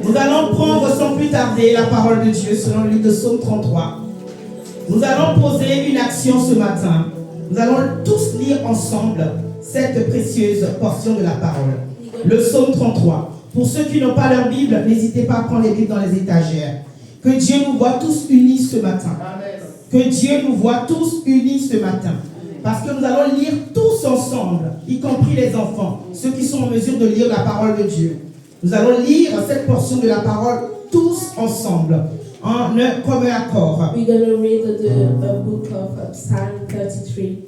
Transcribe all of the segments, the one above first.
Nous allons prendre sans plus tarder la parole de Dieu selon le livre de Psaume 33. Nous allons poser une action ce matin. Nous allons tous lire ensemble cette précieuse portion de la parole. Le Psaume 33. Pour ceux qui n'ont pas leur Bible, n'hésitez pas à prendre les Bibles dans les étagères. Que Dieu nous voit tous unis ce matin. Que Dieu nous voit tous unis ce matin. Parce que nous allons lire tous ensemble, y compris les enfants, ceux qui sont en mesure de lire la parole de Dieu. Nous allons lire cette portion de la parole tous ensemble, comme un accord. We're going to read the book of Psalm 33.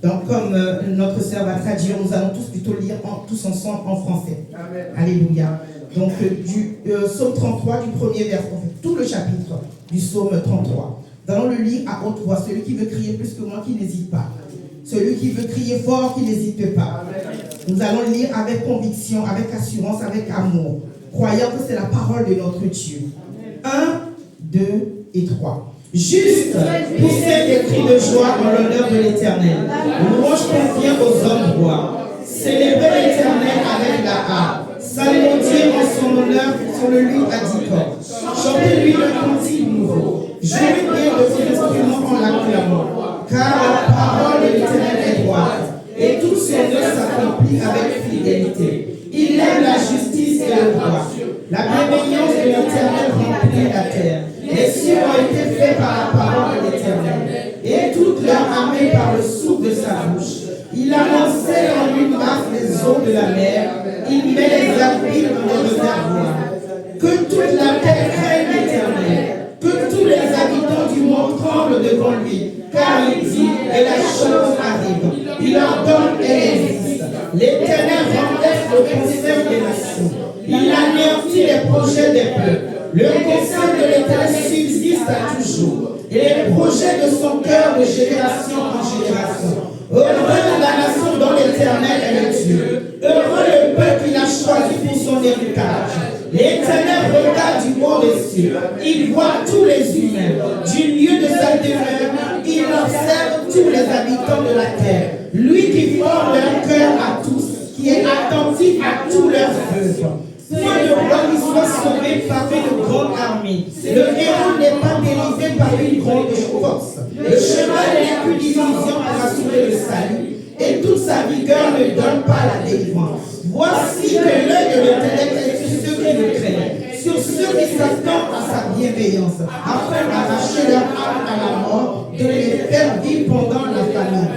Donc, comme notre sœur va traduire, nous allons tous plutôt lire tous ensemble en français. Amen. Alléluia. Donc, du Psaume 33, du premier verset, en fait, tout le chapitre du Psaume 33. Nous allons le lire à haute voix. Celui qui veut crier plus que moi, qui n'hésite pas. Celui qui veut crier fort, qui n'hésite pas. Nous allons lire avec conviction, avec assurance, avec amour, croyant que c'est la parole de notre Dieu. 1, 2 et 3. Juste, poussez des cris de joie en l'honneur de l'Éternel. Louange convient aux hommes droits. Célébrez l'Éternel avec la harpe. Saluons Dieu en son honneur sur le luth à 10 cordes. Chantez-lui le cantique nouveau. Jouez bien de vos instruments en l'acclamant. Car la parole de l'Éternel est droite, et tout son œuvre s'accomplit avec fidélité. Il aime la justice et le droit. La bienveillance de l'Éternel remplit la terre. Les cieux ont été faits par la parole de l'Éternel, et toute leur armée par le souffle de sa bouche. Il annonçait en une masse les eaux de la mer. Il met les abris dans les réservoirs. Que toute la terre craigne l'Éternel. Que tous les habitants du monde tremblent devant lui. Car il dit, et la chose arrive. Il ordonne et existe. L'Éternel renverse le conseil des nations. Il anéantit les projets des peuples. Le conseil de l'Éternel subsiste à toujours. Et les projets de son cœur de génération en génération. Heureux la nation dont l'Éternel est le Dieu. Heureux le peuple qu'il a choisi pour son héritage. L'Éternel regarde du haut des cieux. Il voit tous les humains. Du lieu de sa demeure, il observe tous les habitants de la terre. Lui qui forme leur cœur à tous, qui est attentif à tous leurs œuvres. Point de roi qui soit sauvé parmi de grandes armées. Le héros n'est pas délivré par une grande force. Le cheval n'est qu'une division pour assurer le salut. Et toute sa vigueur ne donne pas la délivrance. Voici que l'œil de l'Éternel est sur ceux qui le craignent, sur ceux qui s'attendent à sa bienveillance, afin d'arracher leur âme à la mort, de les faire vivre pendant la famine.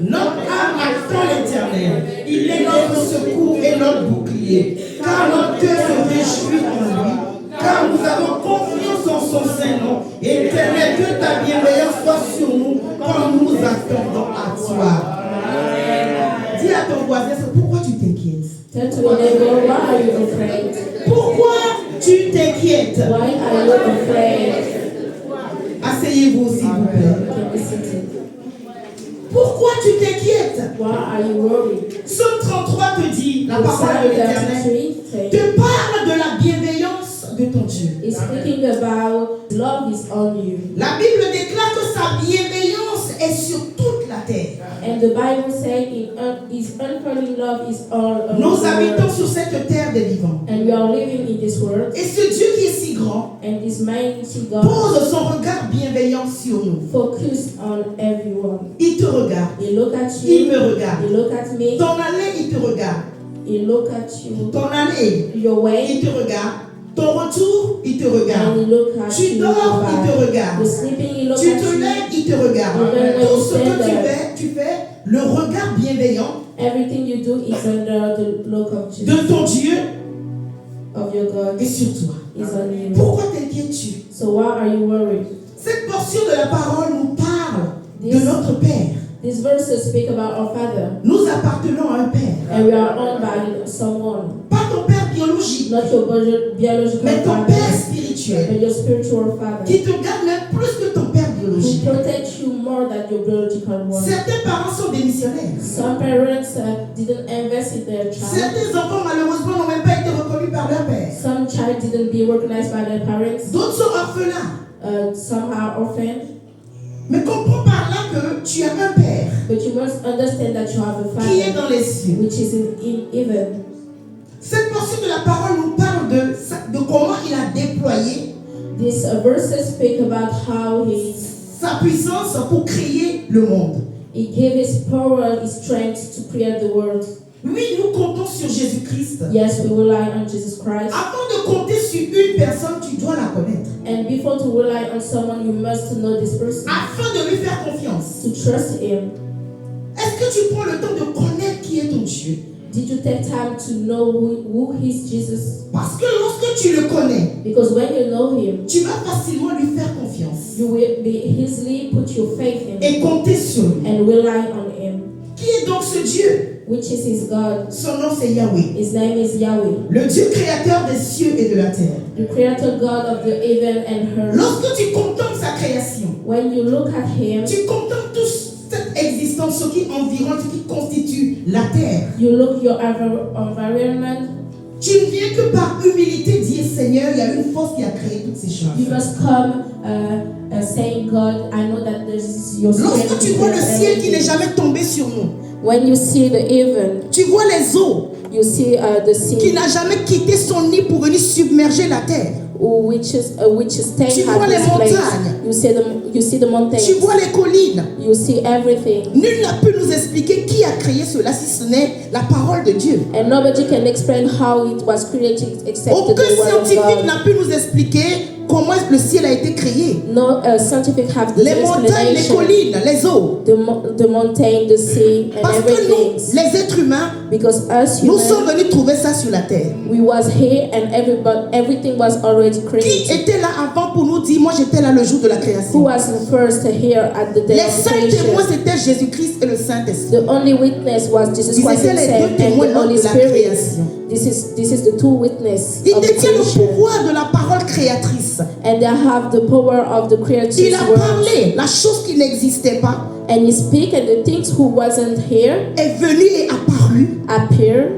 Notre âme attend l'Éternel. Il est notre secours et notre bouclier. Car notre cœur se réjouit en lui. Car nous avons confiance en son Saint-Nom. Éternel, que ta bienveillance soit sur nous quand nous attendons à toi. Dis à ton voisin, pourquoi tu t'inquiètes? Tell to your neighbor, why are you afraid? Pourquoi tu t'inquiètes? Why are you afraid? Asseyez-vous s'il vous plaît. Can be seated. Pourquoi tu t'inquiètes? Why are you worried? Psaume 33 te dit, la parole de l'Éternel te parle de la bienveillance de ton Dieu. It's speaking about love is on you. La Bible déclare que sa bienveillance est sur toute la terre. And the Bible says his unfailing love is all around. Nous habitons sur cette terre des vivants. And we are living in this world. Et ce Dieu qui est si grand And this mighty God pose son regard bienveillant sur nous. focus on everyone. Il te regarde. He look at Il you. me regarde. He look at me. Ton aller, il te regarde. He look at you. Ton aller, Your way. il te regarde. Ton retour, il te regarde. And he look at Tu you. dors, il te regarde. You're sleeping, he look Tu at te you. lèves, il te regarde. Tout ce que tu fais, le regard bienveillant Everything you do is under the look of Jesus. de ton Dieu Of your God est sur toi. is on you. Pourquoi t'inquiètes-tu? So why are you worried? Cette portion de la parole nous parle de notre Père. These verses speak about our Father, Nous appartenons à un Père. and we are owned by someone. Pas ton Père biologique, Not your biological mais ton father, Père spirituel. but your spiritual father, Qui te garde même plus que ton Père who biologique. protects you more than your biological one. Certains parents sont démissionnaires. Some parents didn't invest in their child. Certains enfants, malheureusement, n'ont même pas été reconnus par leur père. Some child didn't be recognized by their parents. D'autres sont orphelins. Some are orphaned. Mais comprends par là que tu as un Père But you must understand that you have a qui est Father dans les cieux. which is in heaven. Cette portion de la parole nous parle de comment il a déployé These verses speak about how sa puissance pour créer le monde. he gave his power, his strength to create the world. Oui, nous comptons sur Jésus-Christ. Yes, we rely on Jesus Christ. Avant de compter sur une personne, tu dois la connaître. And before to rely on someone, you must know this person Afin de lui faire confiance. to trust him. Est-ce que tu prends le temps de connaître qui est ton Dieu? Did you take time to know who is Jesus? Parce que lorsque tu le connais, Because when you know him, tu vas facilement lui faire confiance you will be easily put your faith in et compter sur lui. and rely on him, Qui est donc ce Dieu? which is his God. Son nom c'est Yahweh, His name is Yahweh, le Dieu créateur des cieux et de la terre. the creator God of the heaven and earth. Lorsque tu contemples sa création, When you look at him, tu contemples toute cette existence, ce qui environne, ce qui constitue la terre. you look your environment, Tu ne viens que par humilité dire Seigneur, il y a une force qui a créé toutes ces choses. you must come saying, God, I know that there is your Lorsque strength. tu to vois le create ciel qui n'est everything. jamais tombé sur nous, When you see the heaven, tu vois les eaux you see the qui sea, n'a jamais quitté son nid pour venir submerger la terre. which stay Tu vois at les this place. montagnes. You see the mountains. Tu vois les collines. You see everything. Nul n'a pu nous expliquer qui a créé cela si ce n'est la parole de Dieu. And nobody can explain how it was created except Aucun the word of scientifique God. n'a pu nous expliquer comment le ciel a été créé. No scientific have this Les montagnes, les explanation. collines, les eaux. The mountain, the sea, and Parce que nous, everything. les êtres humains, Because us nous sommes humans, venus trouver ça sur la terre. we was here and everything was already Qui created. était là avant pour nous dire, moi j'étais là le jour de la Who création. was the first here at the day Les of cinq témoins, creation? c'était Jésus-Christ et le Saint-Esprit. The only witness was Jesus Ils Christ étaient les himself deux and témoins the lors Holy de la Spirit. création. This is the two witness Il of the détient le creation. pouvoir de la parole créatrice. And they have the power of the creative Il a word. parlé, la chose qui n'existait pas And he speak, and the things who wasn't here est venue et apparue appear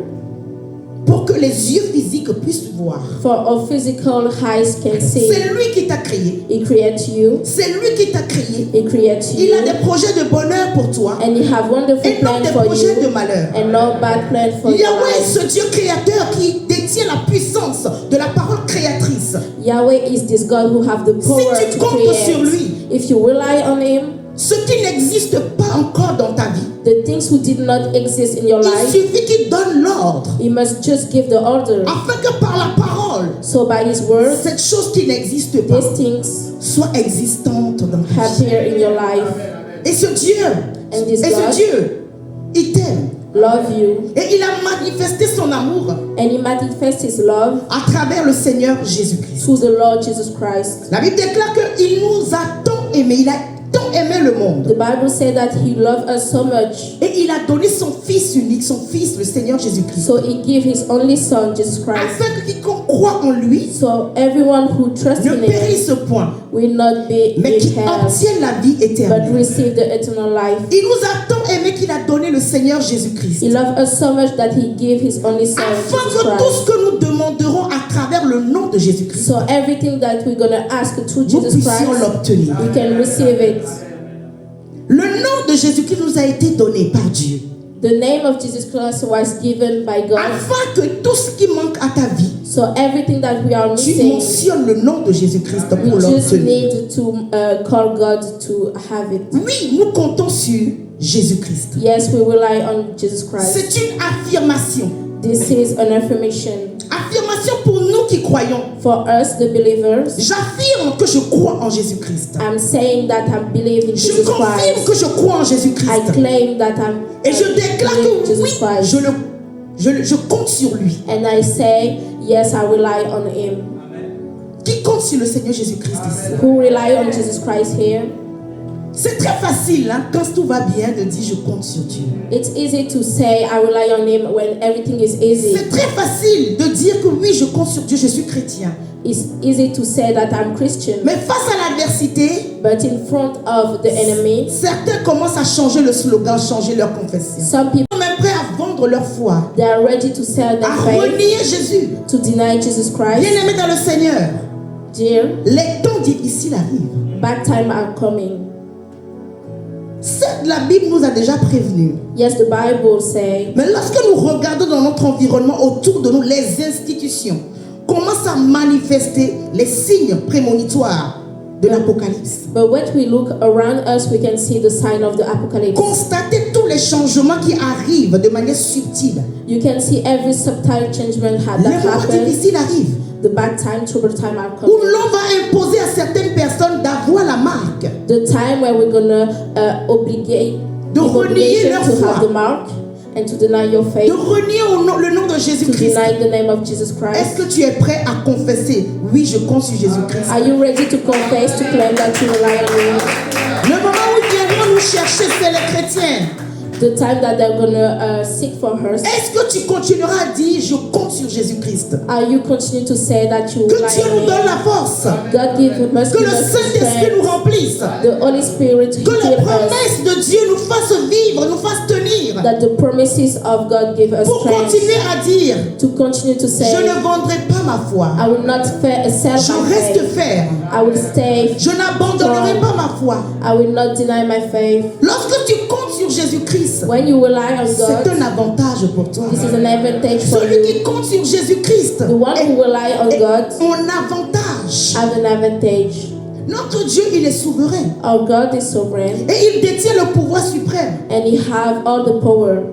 pour que les yeux physiques puissent voir. for our physical eyes can see. C'est lui qui t'a créé. He creates you. C'est lui qui t'a créé. He creates Il you. a des projets de bonheur pour toi And he have wonderful et non plan des for projets de you. malheur. And no bad plan for your Yahweh est life. ce Dieu créateur qui détient la puissance de la parole créatrice. Yahweh is this God who have the power Si tu to comptes sur create. lui, If you rely on him, ce qui n'existe pas encore dans ta vie, the things who did not exist in your il life, suffit qu'il donne l'ordre he must just give the order. afin que par la parole, So by his word, cette chose qui n'existe pas these things soit existante dans ta vie. appear in your life. Et ce Dieu, And this et ce God Dieu, il t'aime. love you. Et il a manifesté son amour And he manifests his love à travers le Seigneur Jésus-Christ. through the Lord Jesus Christ. La Bible déclare qu'il nous a tant aimé, il a tant aimé le monde. The Bible says that he loved us so much, Et il a donné son Fils unique, son Fils, le Seigneur Jésus-Christ. so he gave his only son, Jesus Christ. Afin que quiconque croit en lui So everyone who trusts ne in him périsse point, will not be mais in qui hell, obtienne la vie but éternelle. receive the eternal life. Il nous a tant aimé qu'il a donné le Seigneur Jésus-Christ. He loved us so much that he gave his only son, Afin Jesus que tout ce Christ. que nous demanderons à travers le nom de Jésus-Christ, So everything that we're gonna ask through nous Jesus puissions Christ, l'obtenir. we can receive it. Le nom de Jésus-Christ nous a été donné par Dieu. The name of Jesus Christ was given by God. Afin que tout ce qui manque à ta vie, So everything that we are tu missing, mentionnes le nom de Jésus-Christ we pour just l'obtenir. need to call God to have it. Oui, nous comptons sur Jésus-Christ. Yes, we rely on Jesus Christ. C'est une affirmation. This is an affirmation Affirmation pour nous qui croyons. for us, the believers. J'affirme que je crois en Jésus-Christ. I'm saying that I believe in Je Jesus confirme que Christ. je crois en I Jésus-Christ. claim that Et je déclare believe que Jesus oui, Christ. je compte sur lui. And I say, yes, I rely on Him. Qui compte sur le Seigneur Jésus-Christ ici? Who rely on Jesus Christ here? C'est très facile hein, quand tout va bien de dire je compte sur Dieu. It's easy to say I rely on Him when everything is easy. C'est très facile de dire que oui, je compte sur Dieu, je suis chrétien. It's easy to say that I'm Christian. Mais face à l'adversité, But in front of the enemy, certains commencent à changer le slogan, changer leur confession. some people, Ils sont même prêts à vendre leur foi, they are ready to sell their à faith, renier Jésus. to deny Jesus Christ. Bien-aimés dans le Seigneur, Dear, les temps difficiles arrivent. bad times are coming. Certes, la Bible nous a déjà prévenus. Yes, the Bible says, Mais lorsque nous regardons dans notre environnement, autour de nous, les institutions commencent à manifester les signes prémonitoires de l'Apocalypse. but when we look around us, we can see the sign of the apocalypse. Constatez tous les changements qui arrivent de manière subtile. You can see every subtle changement Les that moments happens. difficiles arrivent. The bad time, trouble time are Où coming. l'on va imposer à certaines personnes d'avoir la marque. The time where we're gonna obligate De give renier obligation leur to foi. have the mark and to deny your De faith, renier le nom de to Jésus-Christ. deny the name of Jesus Est-ce Christ. que tu es prêt à confesser? Oui, je compte sur Jésus-Christ. Are you ready to confess, to claim that you rely on Him? Le moment où ils viendront nous chercher, c'est les chrétiens. The time that they're gonna seek for her. Est-ce que tu continueras à dire je compte sur Jésus-Christ? Are you continue to say that you Que rely Dieu nous on donne Him? la force. Must Que give le us Saint-Esprit strength. nous remplisse. The Holy Spirit Que les heal us. promesses de Dieu nous fassent vivre, nous fassent tenir. That the promises of God give us Pour strength continuer à dire to continue to say, je ne vendrai pas ma foi. I will not sell Je my reste faith. ferme. I will stay. Je n'abandonnerai pas ma foi. I will not deny my faith. Lorsque tu comptes sur Jésus-Christ, When you rely on c'est God, un avantage pour toi. this is an advantage for Celui you. qui compte sur Jésus-Christ The one who rely on est God en avantage. has an advantage. Notre Dieu, il est souverain. Our God is sovereign Et il détient le pouvoir suprême. and He have all the power.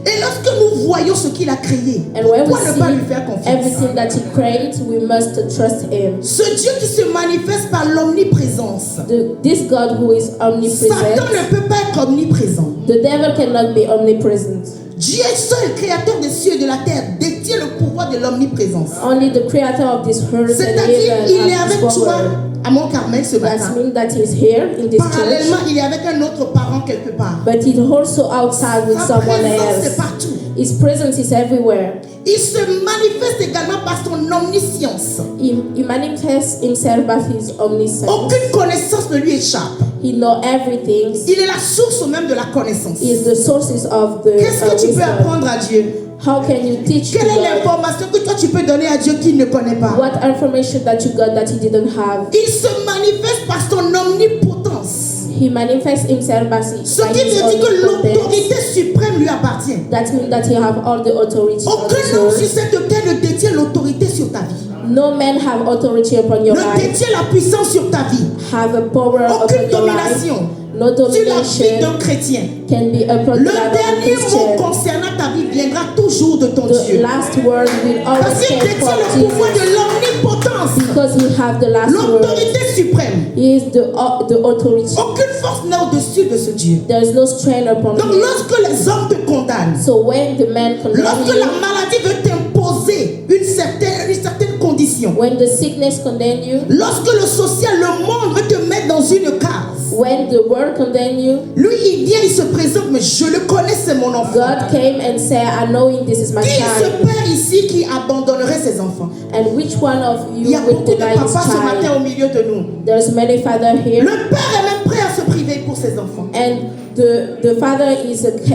Et lorsque nous voyons ce qu'il a créé, And when we pourquoi ne pas lui see faire confiance? everything that He created, we must trust Him. Ce Dieu qui se manifeste par l'omniprésence. This God who is Satan omnipresent, ne peut pas être omniprésent. the devil cannot be omnipresent. Dieu seul, créateur des cieux et de la terre, détient le pouvoir de l'omniprésence. Only the creator of this earth and C'est-à-dire, il est heaven avec has this toi power. à Mont-Carmel ce That matin. means that He's here in this church, Parallèlement, il est avec un autre parent quelque part. but He's also outside with Sa someone présence est else. partout. His presence is everywhere. Il se manifeste également par son omniscience. He manifests Himself by His omniscience. Aucune connaissance ne lui échappe. He knows everything. Il est la source même de la connaissance. He is the sources of the Qu'est-ce que tu peux wisdom. apprendre à Dieu? How can you teach to Quelle est God? l'information que toi tu peux donner à Dieu qu'il ne connaît pas? What information that you got that He didn't have? Il se manifeste par son omnipotence. He manifests Himself by Ce by qui His veut dire que omnipotence. l'autorité suprême lui appartient. That means that He have all the authority on Aucun this homme sur earth. cette terre ne détient l'autorité sur ta vie. No man have authority upon your Ne life. détient la puissance sur ta vie. Have a power Aucune upon your life. domination No sur la vie domination d'un chrétien. can be upon Le the life of a dernier mot Christian. concernant ta vie viendra toujours de ton The Dieu. last word will Parce always qu'il come détient from le pouvoir de Jesus l'omnipotence. because He have the last word. L'autorité suprême. He is the authority. Aucune force n'est au-dessus de ce Dieu. There is no strain upon Donc Him. lorsque les hommes te condamnent, So when the man condemns lorsque you, la maladie veut t'imposer une certaine condition, when the sickness condemn you, lorsque le social, le monde veut te mettre dans une case, when the world condemn you, lui il vient, il se présente, mais je le connais, c'est mon enfant. God came and said, I know this is my Qui est ce child. père ici qui abandonnerait ses enfants? And which one of Il you y a will beaucoup de deny his papas ce matin child? au milieu de nous. There's many father here. Le père est même prêt à se priver pour ses enfants. And the father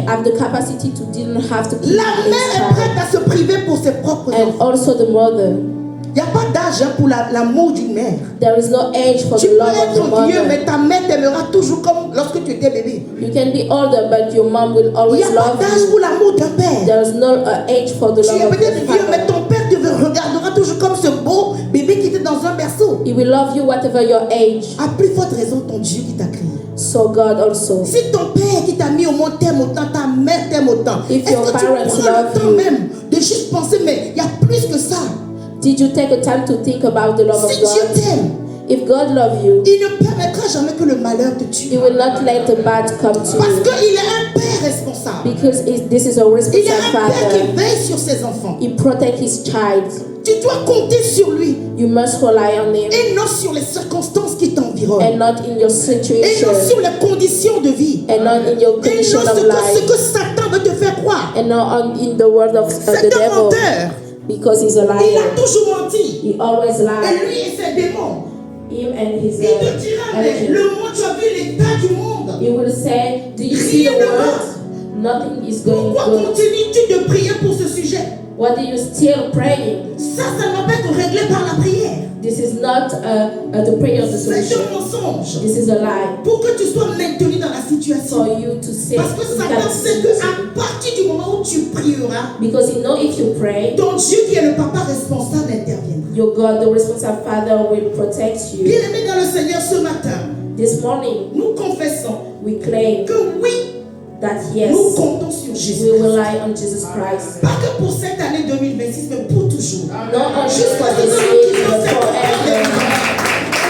have the capacity to didn't have to keep La his mère est child. prête à se priver pour ses propres And enfants. also the mother. Il n'y a pas d'âge pour l'amour d'une mère. There is no age for Tu the peux love of the être vieux, mother. mais ta mère t'aimera toujours comme lorsque tu étais bébé. You can be older, but your mom will Il n'y always a pas love d'âge you. pour l'amour d'un père. There is no age for the Tu es love of peut-être the vieux, mais father. ton père te regardera toujours comme ce beau bébé qui était dans un berceau. He will love you whatever your age. À plus forte raison, ton Dieu qui t'a créé. So God also. Si ton père qui t'a mis au monde t'aime autant, ta mère t'aime autant, If est-ce your que tu parents prends love le temps you, même de juste penser, mais il y a plus que ça. did you take a time to think about the love Si of Dieu God? t'aime, If God love you, il ne permettra jamais que le malheur te tue. He will not let the bad come to Parce you. qu'il est un père responsable. Because this is a Il est responsible un père qui father. veille sur ses enfants. He protect his child. Tu dois compter sur lui You must rely on Him et non sur les circonstances qui t'environne. t'environne. and not in your Et situation, non sur les conditions de vie. and not in your Et condition non of ce life, que Satan veut te faire croire. and not in the word of the C'est un devil, menteur. because he's a Il a liar. toujours menti. He always Et lies. lui et ses démons. Him and his Il te dira, mais energy. le monde, tu as vu l'état du monde. He will say, do you see the Rien ne world? Nothing is going Pourquoi good. continues-tu de prier pour ce sujet? What are you still praying? Ça ne va pas être réglé par la prière. This is not the prayer of the C'est solution. un mensonge. This is a lie Pour que tu sois maintenu dans la situation. for you to say. Parce que Satan sait qu'à partir du moment où tu prieras, Because you know if you pray, ton Dieu qui est le papa responsable interviendra. your God, the responsible Father, will protect you. Bien-aimés dans le Seigneur, ce matin, This morning, nous confessons we claim que oui, that yes, nous comptons sur Jésus. we rely on Jesus Christ. Pas que pour cette année 2026, mais pour toujours. Not only Jusqu'à for ce this que year, nous but forever.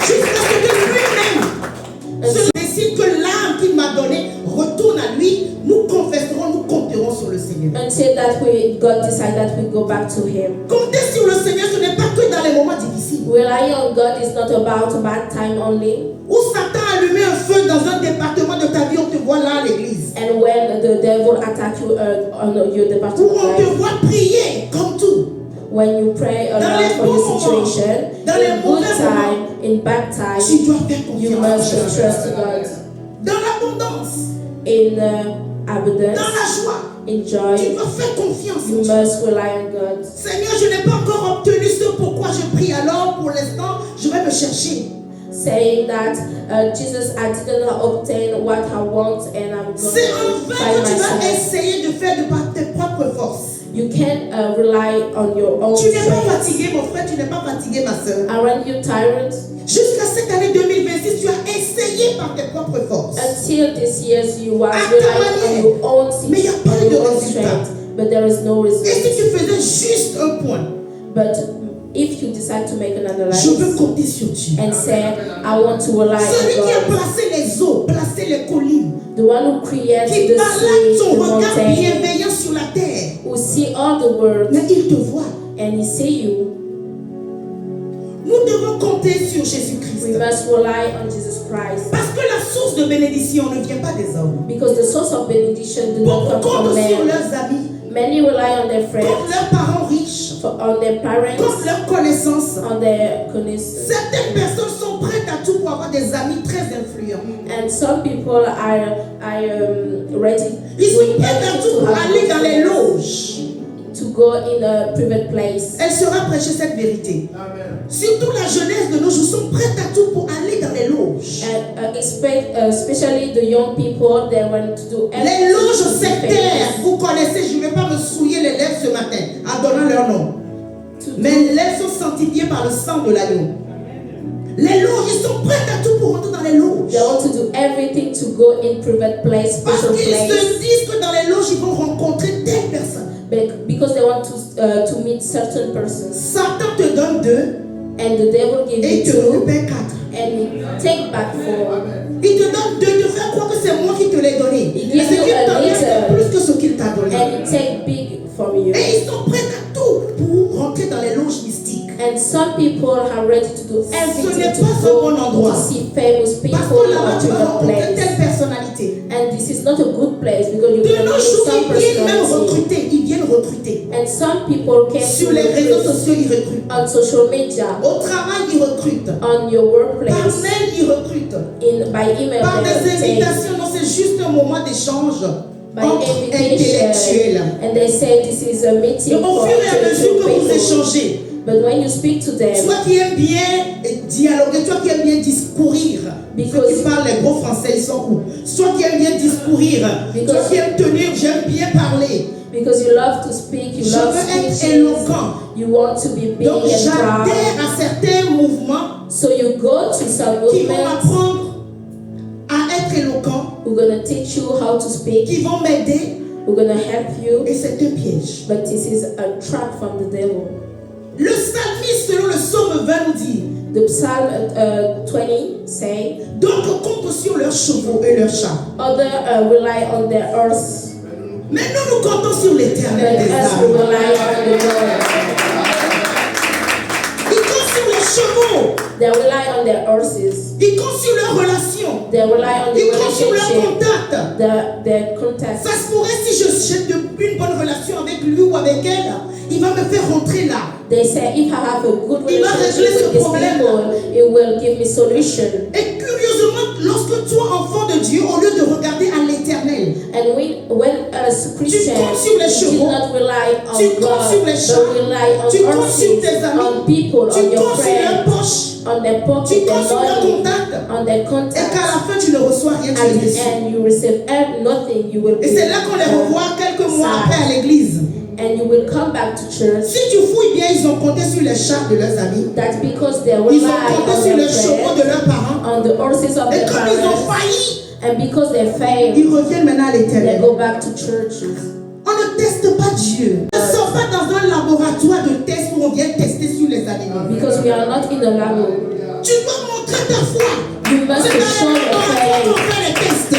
Jusqu'à ce que lui-même se décide que l'âme qu'il m'a donnée retourne à lui, nous confesserons, nous compterons sur le Seigneur. Until that God decide that we go back to Him. Compter sur le Seigneur, ce n'est pas que dans les moments difficiles. Relying on God is not about a bad time only. Où Satan a allumé un feu dans un département de ta vie, on te voit là à l'église. And when the devil attack you on your Où department on te life, voit prier comme tout. when you pray a Dans lot les for bons your moments, situation, dans les in good mauvais time, in bad time, Tu dois faire you confiance. must trust God. Dans l'abondance, In dans abundance, la joie, in tu joy, dois faire confiance. you must rely on God. Seigneur, je n'ai pas encore obtenu ce pourquoi je prie. Alors, pour l'instant, je vais me chercher. Saying that Jesus, I didn't obtain what I want, and I'm going C'est en to vain find que tu vas myself. essayer de faire de par tes propres forces. You can't rely on your own Tu n'es pas strength. fatigué, mon frère, tu n'es pas fatigué, ma soeur. Aren't you tired? Jusqu'à cette année 2026, tu as essayé par tes propres forces. Until this year, you were À ta relying on manière. your own Mais il n'y a pas on de your own résultat. strength, but there is no Et si result. tu faisais juste un point, But if you decide to make an je veux analysis compter sur Dieu. and say, I want to rely Celui on qui a God, placé les eaux, placé les collines, the one who creates qui the balade sea, son the regard mountain, bienveillant sur la terre, who see all the world, mais il te voit. and he see you. Nous devons compter sur We Jésus-Christ. must rely on Jesus Christ. Parce que la source de bénédiction ne vient pas des hommes. Because the source of benediction do not Beaucoup come comptent from sur men. leurs amis, Many rely on their comme friends, leurs parents riches, on their parents, comme leurs connaissances. on their connaissances. Certaines personnes sont prêtes à tout pour avoir des amis très influents. And some people are ready Ils sont doing prêts à everything tout to pour have aller good dans les friends, loges. to go in a private place. Elle sera prêcher cette vérité. Surtout la jeunesse de nos jours sont prêtes à tout pour aller dans les loges. And especially the young people, they want to do Les everything loges to be sectaires, famous. vous connaissez, je ne vais pas me souiller les lèvres ce matin en donnant leur nom. To Mais do- les lèvres sont sanctifiées par le sang de l'agneau. Les loges, ils sont prêts à tout pour rentrer dans les loges. They want to do everything to go in private place, Parce special qu'ils place, se disent que dans les loges, ils vont rencontrer telle personne. because they want to meet certain persons. Satan te donne 2 And the devil gives et il you te 2, récupère 4. and he take back 4. Il te donne 2, te fait croire que c'est moi qui te l'ai donné. Il Mais ce give you qu'il a t'a donné, little. c'est plus que ce qu'il t'a donné. And he take big from you. Et ils sont prêts à tout pour rentrer dans les loges mystiques. And some people are ready to do everything n'est to pas un go bon endroit. to see famous people Parce que là-bas, or tu to vas the rencontrer place. telle personnalité. And this is not a good place because you De can nos meet jours, some ils viennent même personality. recruter. Ils viennent recruter. And some people can Sur les réseaux recruit sociaux, ils recrutent. on social media, Au travail, ils recrutent. on your Par workplace, mail, ils recrutent. by email, Par des they say, invitations. Non, c'est juste un moment d'échange by entre invitation, intellectuels. and they say this is a meeting Et au for fur et à mesure que vous people. échangez, But when you speak to them, toi qui aimes bien dialoguer, toi qui aimes bien discourir, Because- ceux qui parlent les gros français, ils sont où? Toi qui aimes bien discourir, toi Because- qui aimes tenir, j'aime bien parler. because you love to speak, you Je love veux être speaking, éloquent. you want to be big Donc and proud. j'adhère à certains mouvements So you go to some qui vont movements m'apprendre à être éloquent, who are going to teach you how to speak, qui vont m'aider, who are going to help you, et c'est un piège. but this is a trap from the devil. Le psalmiste, selon le psaume 20, nous dit, The Psalm 20 say, donc compte sur leurs chevaux et leurs chars. others rely on their earth, Mais nous comptons sur but l'éternel des us armes. rely on the Lord. Ils comptent sur les chevaux They rely on their horses. Ils comptent sur leur relation. They rely on the Ils comptent sur leur relationship, contact. their contact. Ça se pourrait si j'ai une bonne relation avec lui ou avec elle, il va me faire rentrer là. They say if I have a good Il va régler relationship ce with these problème. people, it will give me solution. Et curieusement, lorsque toi, enfant de Dieu, au lieu de regarder à l'éternel, And when as Christian, comptes sur les you do chevaux, not rely on tu comptes God, sur les chats, but rely on tu comptes sur tes horses, amis, on people, tu on your comptes sur leur friends, poche, on their tu pocket, comptes their sur leur money, contact, on their et qu'à contact. la fin, tu ne reçois rien, tu At es the déçu. end, you receive nothing. You will Et be c'est là qu'on les revoit quelques mois sad. après à l'église. And you will come back to church. Si tu fouilles bien, ils ont compté sur les chats de leurs amis. That's because they Ils rely ont compté on sur les their chevaux de friends, leurs parents. on the horses of Et their comme ils ont parents, failli, and because they fail, ils reviennent maintenant à they l'éternel. go back to churches. On ne teste pas Dieu. On ne sort pas dans un laboratoire de test où on vient tester sur les animaux. Because we are not in the labo. Tu dois montrer ta foi. You must C'est show dans les your laboratoires qu'on faith. fait les tests.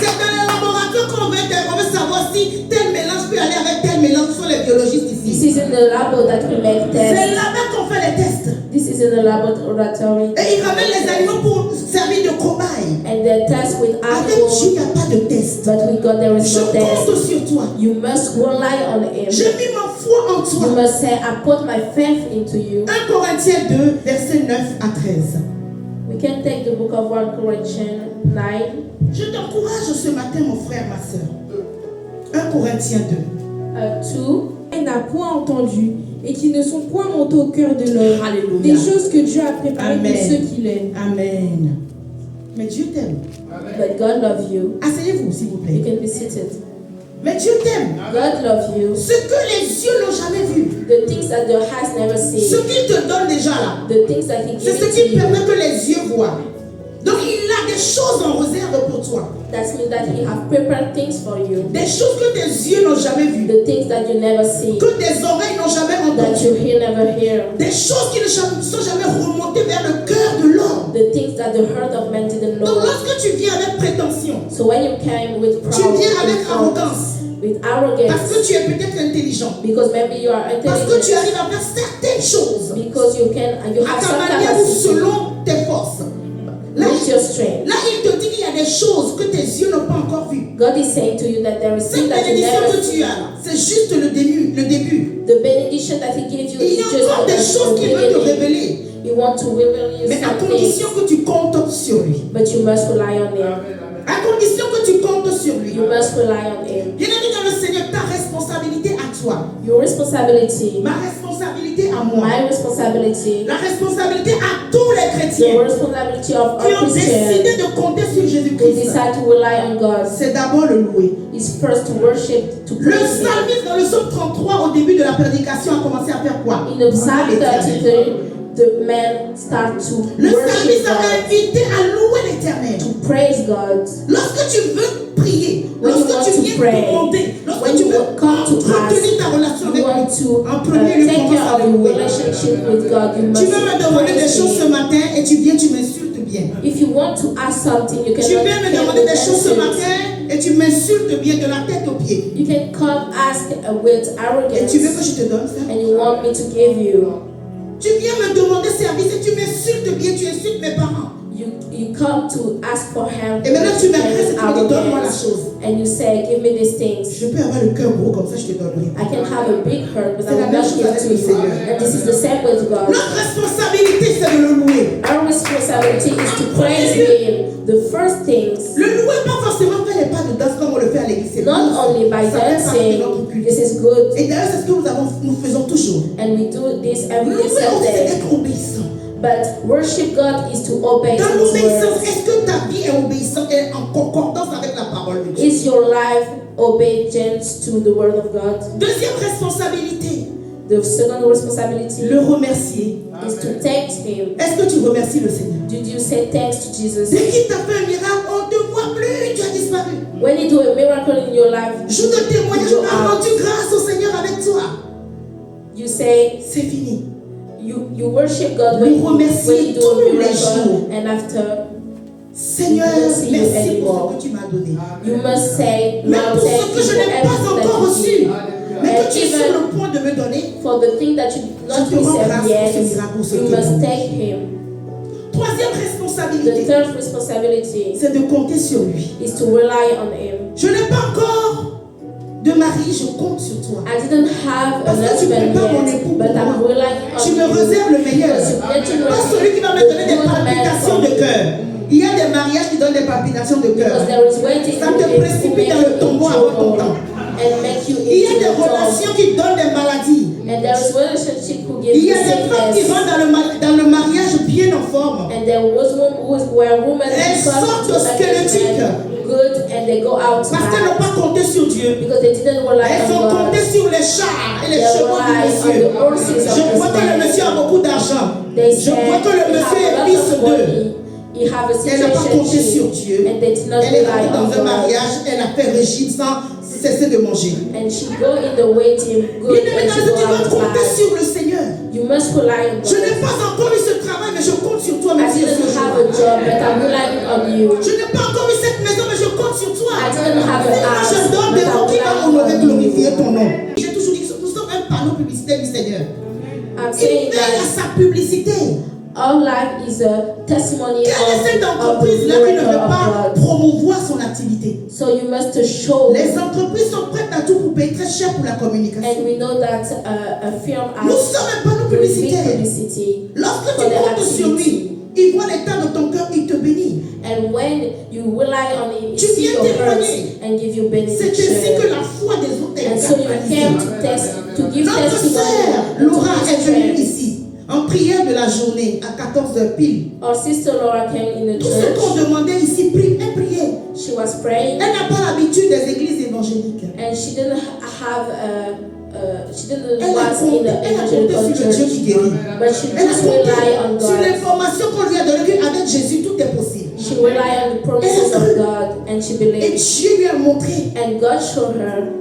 C'est dans les laboratoires qu'on veut savoir si tel mélange peut aller avec tel mélange. Ce sont les biologistes This ici. is in the labo that we make C'est tests. là-bas qu'on fait les tests. This is in the laboratory. Et ils ramènent les animaux pour servir de cobayes. And they test with Avec Dieu, il n'y animals, a pas de test. but with God there is Je no test. compte sur toi. You must rely on Him. J'ai mis ma foi en You toi. must say, I put my faith into you. 1 Corinthiens 2, versets 9 à 13. We can take the book of 1 Corinthians 9. Je t'encourage ce matin, mon frère, ma soeur. 1 Corinthiens 2. 2. n'a point entendu et qui ne sont point montés au cœur de l'homme. Alléluia. Des choses que Dieu a préparées Amen. pour ceux qui l'aiment. Amen. Mais Dieu t'aime. But God loves you. Asseyez-vous, s'il vous You plaît. can be seated. Mais Dieu t'aime. God loves you. Ce que les yeux n'ont jamais vu. The things that your eyes never Ce see. qu'il te donne déjà là. The things that He C'est gives ce to qui you. permet que les yeux voient. Donc il a des choses en réserve pour toi. That means that He have prepared things for you. Des choses que tes yeux n'ont jamais vues. The things that you never see. Que tes oreilles n'ont jamais That entendues. you never hear. Des choses qui ne sont jamais remontées vers le cœur de l'homme. The things that the heart of man didn't Donc know. lorsque tu viens avec prétention, So when you came with tu pride, viens avec arrogance, with parce arrogance, que tu es peut-être intelligent, because maybe you are parce que tu intelligent, arrives à faire certaines choses because you à have ta some manière ou capacity selon tes forces. Là, with your strength. là, il te dit qu'il y a des choses que tes yeux n'ont pas encore vues. God is saying to you that there is Cette things that you bénédiction never que tu see. as là, c'est juste le début, le début. The benediction that He gives you Il y is a just encore des choses qu'il veut te beginning. révéler, He wants to reveal you mais à some condition things, que tu comptes sur lui. but you must rely on Him. À condition que tu comptes sur lui. You must rely on Him. Bien-aimé dans le Seigneur, ta responsabilité à toi, Your responsibility, ma responsabilité à moi, my responsibility, la responsabilité à tous les the chrétiens responsibility of qui our ont Christians décidé de compter sur who Jésus-Christ, decide to rely on God c'est d'abord le louer. is first to worship, to Le praise Him. psalmiste dans le psaume 33 au début de la prédication a commencé à faire quoi? In the Psalm L'éternel. 33, the men start to Le worship psalmiste a God, invité à louer l'éternel. to praise God. Lorsque tu veux prier, When you lorsque want tu to viens pray, demander, lorsque when tu you veux come to entretenir ta relation You avec want lui, to en premier lieu, take commence care à of le your louer. relationship with God. You Tu must veux me demander des praise choses ce Him. matin et tu viens, tu m'insultes bien. If you want to ask something, you can Tu viens me demander des choses ce matin et tu m'insultes bien de la tête aux pieds. You can come ask with Et tu veux que arrogance, je te donne ça? and you want me to give you. Tu viens me demander service et tu m'insultes bien, tu insultes mes parents. You come to ask for help. Et maintenant tu m'adresses et with tu me dis donne-moi la arrogance, chose. and you say, "Give me these things." Je peux avoir le cœur gros comme ça, je te donnerai. I can have a big heart, but I C'est la will même not chose give avec to le you. Seigneur. And this is the same with God. Notre responsabilité, c'est de le louer. Our responsibility is to praise Him. The first things, Le louer, pas forcément faire les pas de danse comme on le fait à l'église. C'est not bon. only by Ça fait partie de notre dancing. culte. This is good, Et d'ailleurs, c'est ce que nous faisons toujours. and we do this every Louer aussi, c'est Sunday. être obéissant. But worship God is to obey Dans His l'obéissance, words. est-ce que ta vie est obéissante et en concordance avec la parole de Dieu? Is your life obedience to the word of God? Deuxième responsabilité, The second responsibility le remercier. is to thank Him. Est-ce que tu remercies le Seigneur? Did you say thanks to Jesus? Dès qu'il t'a fait un miracle, on ne te voit plus, tu as disparu. When you do a miracle in your life, Jour de témoignage, you on a are- rendu grâce au Seigneur avec toi. you say C'est fini. you worship God when Nous remercions you do tous a les miracle, jours. and after Seigneur, You don't see you merci anymore. pour ce que tu m'as donné. you must say, Même "Lord, pour ce thank que you je for n'ai pas everything encore that reçu, you did." mais And que tu es sur even le point de me donner, for the thing that you did not Je te rends receive grâce yet, pour ce miracle, pour ce you témoignage. must thank Him. Troisième The responsabilité, third responsibility c'est de compter sur lui. is to rely on Him. Je n'ai pas encore de mari, je compte sur toi. I didn't have a Parce que tu husband prépares mon yet, époux but pour I'm moi. relying Tu me on you. réserves le meilleur. Because you're getting Pas ready celui qui va me the donner des good man palpitations for de me. cœur. Il y a des mariages qui donnent des palpitations de cœur. Because there is waiting Ça te to précipite make dans le you tombeau in avant ton trouble temps. and make you Il y a into des the tomb. relations qui donnent des maladies. And there is relationship who give Il y you a des femmes qui sickness. rentrent dans le mariage bien en forme. And there was where women Elles come sortent to squelettiques. engagement good and they go out Parce qu'elles n'ont bad pas compté sur Dieu. because they didn't rely Elles on ont God. compté sur les chars et les They chevaux du rely on monsieur. the horses of Je this vois que le man. monsieur a beaucoup d'argent. They Je vois said que le he monsieur have est a fils lot of d'eux. money. He have a Elle n'a pas compté sur situation Dieu. and they did not Elle est rely rentrée on dans un God. mariage, elle a fait régime sans cesser de manger. And she go in the waiting good Bien-aimé, and dans she ce go tu dois out compter bad. sur le Seigneur. You must rely on Je n'ai God. pas encore eu ce travail, mais je compte sur toi. I Même si je didn't suis au have a chômage. job, but I'm relying on you. Je n'ai pas encore eu cette maison, mais je compte sur toi. I didn't have Et a moi, house, je donne but des mots I'm qui vont relying honorer, on glorifier you. ton nom. J'ai toujours dit que nous sommes un panneau publicitaire du Seigneur. I'm Il saying veille à that sa publicité. our life is a testimony Quelle est cette of the entreprise-là qui ne miracle veut pas of God. promouvoir son activité? So you must show, Les entreprises sont prêtes à tout pour payer très cher pour la communication. and we know that a film Nous has sommes un panneau big publicitaire. publicity Lorsque for tu the comptes sur activity. lui, il voit l'état de ton cœur, il te bénit. And when you rely on Him, He Tu sees viens your hurts témoigner. and give you C'est ainsi que benediction. la foi des autres est And so you came galvanisée. to give Notre testimony sœur and to Laura give est venue strength. ici en prière de la journée à 14h pile. Our sister Laura came in the Tout ce qu'on church. demandait ici, elle priait. She was praying, Elle n'a pas l'habitude des églises évangéliques. and she didn't have she didn't Elle a was in compté, the elle a compté evangelical sur le Dieu church, qui guérit. but she Elle a just rely on compté sur God. l'information qu'on lui a donnée qu'avec Jésus tout est possible. She relied on the promises of God, and she Et believed. Dieu lui a montré And God showed her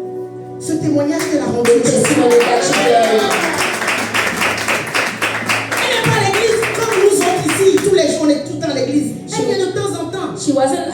ce témoignage qu'elle a rendu. the testimony that she gave. Elle n'est pas à l'église comme nous autres ici. Tous les jours, on est tout le temps à l'église. Elle vient de temps en temps. She wasn't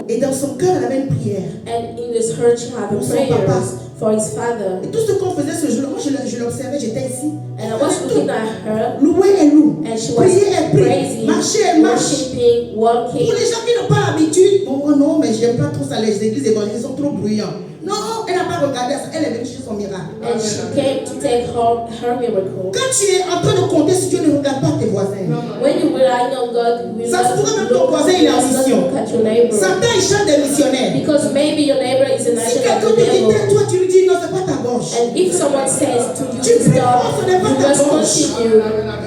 Et dans son cœur, elle avait une prière. and in this church she had a Pour son prayers papa. for his father. Et tout ce qu'on faisait ce jour-là, moi je l'observais, j'étais ici. And I was looking at her, Louer, elle loue. and she was Prier, elle prie. praising, Marcher, elle marche. worshiping, Pour walking. les gens qui n'ont pas l'habitude, bon, non, mais j'aime pas trop ça, les églises évangéliques sont trop bruyants. Non, elle n'a pas regardé ça, elle est venue chercher son miracle. And she came to take her miracle. Quand tu es en train de compter sur Dieu, ne regarde pas tes voisins. When you rely on God, we Ça se must pourrait même look, ton voisin, il est en must not mission. look at your neighbor. Satan, il chante des missionnaires. Because maybe your neighbor is a Si nation of quelqu'un the te dit devil. tais-toi, tu lui dis non, c'est pas ta gorge. And if someone says to you Tu to pries stop, fort, ce n'est pas you ta must gorge. continue.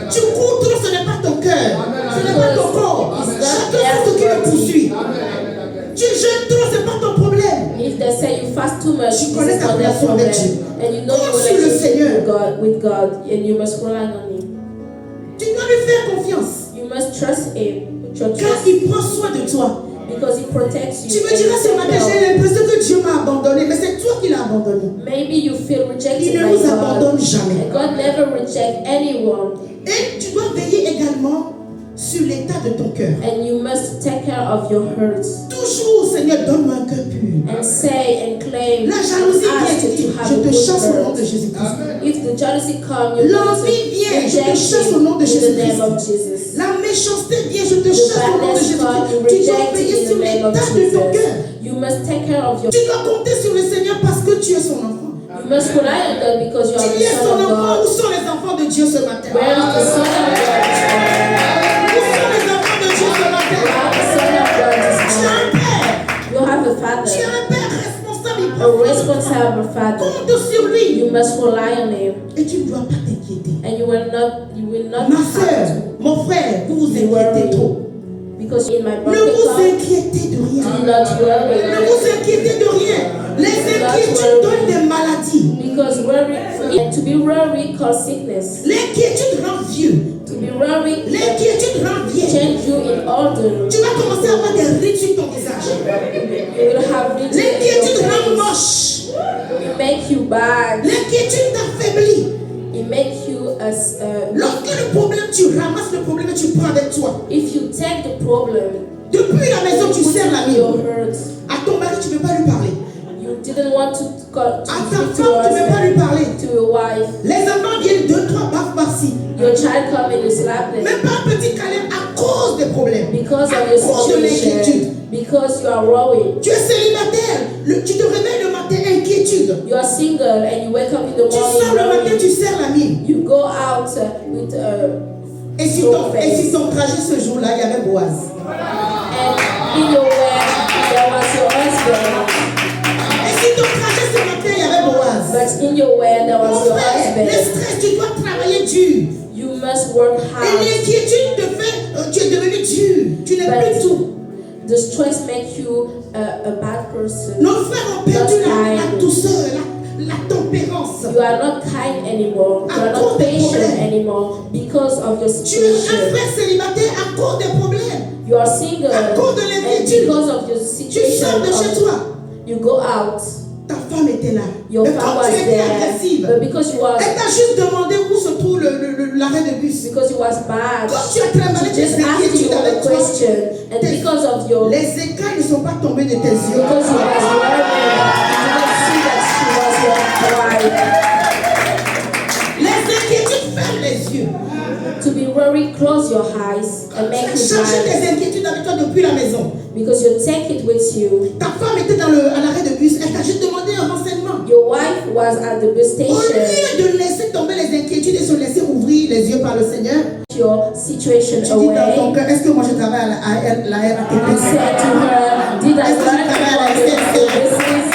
Tu cours trop, ce n'est pas ton cœur. Ce n'est pas ton corps. Chacun fait ce qui le poursuit. Tu jeûnes trop, ce n'est pas ton problème. If they say you fast too much, Tu this connais is ta not their relation problem. avec Dieu. And you know your Compte sur le Seigneur. relationship with God, and you must rely on Him. Tu dois lui faire confiance. You must trust Him. Put your Car trust il prend soin de toi. because He protects Tu you. me and diras He ce matin, takes j'ai care. l'impression que Dieu m'a abandonné, mais c'est toi qui l'as abandonné. Maybe you feel Il rejected ne by nous abandonne God. jamais. And God never rejects anyone. Et tu dois veiller également sur l'état de ton cœur. And you must take care of your hurts. Toujours, Seigneur, donne-moi un cœur pur. And say and claim. La jalousie and vient, ask tu to dis, have je a te good chasse au nom heart. de Jésus-Christ. If the jealousy comes, you L'envie vient, je te reject chasse au it nom de in the Jésus-Christ. name of Jesus. La méchanceté vient, je te The chasse au nom de badness Jésus-Christ. comes, you Tu dois reject veiller it in sur the name of l'état de ton cœur. Jesus. You must take care of your. Tu dois compter sur le Seigneur parce que tu es son enfant. You must rely on God because you are Tu the es son son of enfant. Où God. sont les enfants de Dieu ce matin? Where is the son of God this morning? Où sont les enfants de Dieu ce You matin? are the son of God this Tu as un morning. père. You have a Tu as father, un père responsable. Il a prend soin de toi. responsible father. Compte sur lui. You must rely on Him, Et tu ne dois pas t'inquiéter. and you will not Ma have soeur, to mon frère, vous vous be inquiétez worried trop. because in my Ne birthday vous card, inquiétez de rien. do not Ne worry vous inquiétez de rien. Les inquiétudes donnent des maladies. because to be worried causes sickness. L'inquiétude rend vieux. To be worried L'inquiétude rend vieille. change you in order. Tu vas commencer à avoir des rides sur ton visage. You will have riches in L'inquiétude your rend face. moche. It make you bad. L'inquiétude t'affaiblit. It makes you as Lorsque le problème, tu ramasses le problème et tu prends avec toi. if you take the problem, Depuis la maison, tu put serres la it in your mine. hurts. À ton mari, tu ne peux pas lui parler. You didn't want to À ta speak to femme, your tu ne peux pas lui husband, parler. to your wife. Les enfants viennent 2, 3, baf, baf, assis. Your child come and you slap them. Même pas un petit câlin à cause des problèmes. Because À of your cause de l'inquiétude. situation. Because you are worried. Tu es célibataire. Tu te réveilles le matin, inquiétude. You are single and you wake up in the Tu sors le morning matin, tu worried. serres la mine. You go out with Et si ton trajet ce jour-là, il y avait Boaz. and in your way there was your husband. Et si ton trajet ce matin, il y avait Boaz. But in your way there was Mon your frère, le husband. stress, tu dois travailler dur. You must work Et hard. l'inquiétude te fait, tu es devenu dur. Tu n'es But plus tout. the stress makes you a bad person. Nos frères ont perdu la douceur, la tempérance. You are not kind anymore. You are not patient anymore because of your Tu es un situation. frère célibataire à cause des problèmes. You are single À cause de and l'inquiétude. because of your Tu sors de chez situation. toi. You go out. Ta femme était là. Your Mais fam quand was tu étais agressive, there, but because you was elle t'a juste demandé où se trouve l'arrêt de bus. because you was bad, Quand tu as travaillé she tes just asked inquiétudes you a avec toi, question, and because of your les écailles ne sont pas tombées de tes yeux. because you was worried, you didn't see that she was your wife. Les inquiétudes ferment les yeux. To be worried, close your eyes and Tu make as you chargé blind tes inquiétudes avec toi depuis la maison. because you take it with you. Ta femme était à l'arrêt de bus. Elle t'a juste demandé un renseignement. Your wife was at the bus Au station. lieu de laisser tomber les inquiétudes et se laisser ouvrir les yeux par le Seigneur, Your situation tu dis dans ton away. cœur, est-ce que moi je travaille à la You RATP? said to her, did I learn from this?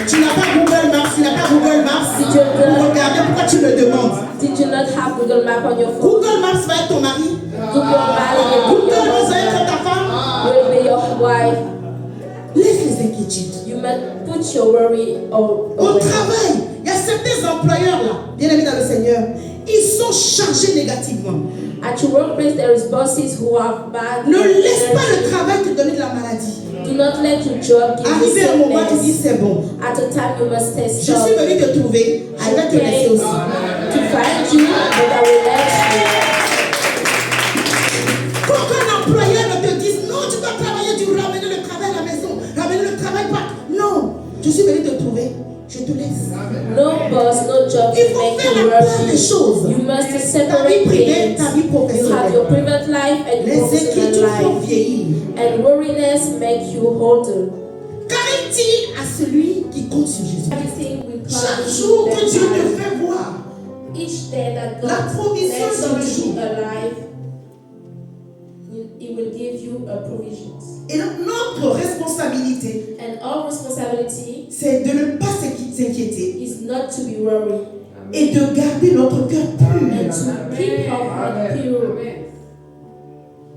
Tu n'as pas Google Maps, tu n'as pas Google Maps. Did you Pour regarder pourquoi tu me demandes. Did you not have Google Map on your phone? Google Maps va être ton mari. Google Map Google Maps va être ta femme. will be your wife. Laisse les inquiétudes. You must put your worry Au away. travail, il y a certains employeurs là, bien aimés dans le Seigneur, ils sont chargés négativement. At your workplace, there is bosses who are bad. Ne laisse pas le energy. travail te donner de la maladie. Do not let your job give you Arrivé un moment, tu dis sickness. c'est bon. At a time, you must Je test suis job. venu te trouver, je I vais te laisser came aussi. to find you, but I will let you. Qu'aucun employeur ne te dise non, tu dois travailler, tu ramener le travail à la maison, ramener le travail pas. Non, je suis venu te trouver, je te laisse. No boss, no job Il can faut make faire you la part des worthy. choses. You must Ta vie separate privée, ta vie things. You have your professionnelle. private life and your Les professional inquiétudes font life. vieillir. And worriness make you older. Qu'arrive-t-il à celui qui compte sur Jésus? Everything will Chaque come jour to que that Dieu te time. fait voir Each day that la God provision lets dans le you jour. be alive, He will give you a provisions. Et donc, notre responsabilité, And our responsibility c'est de ne pas s'inquiéter is not to be worried et de garder notre cœur pur. and to keep our heart pure.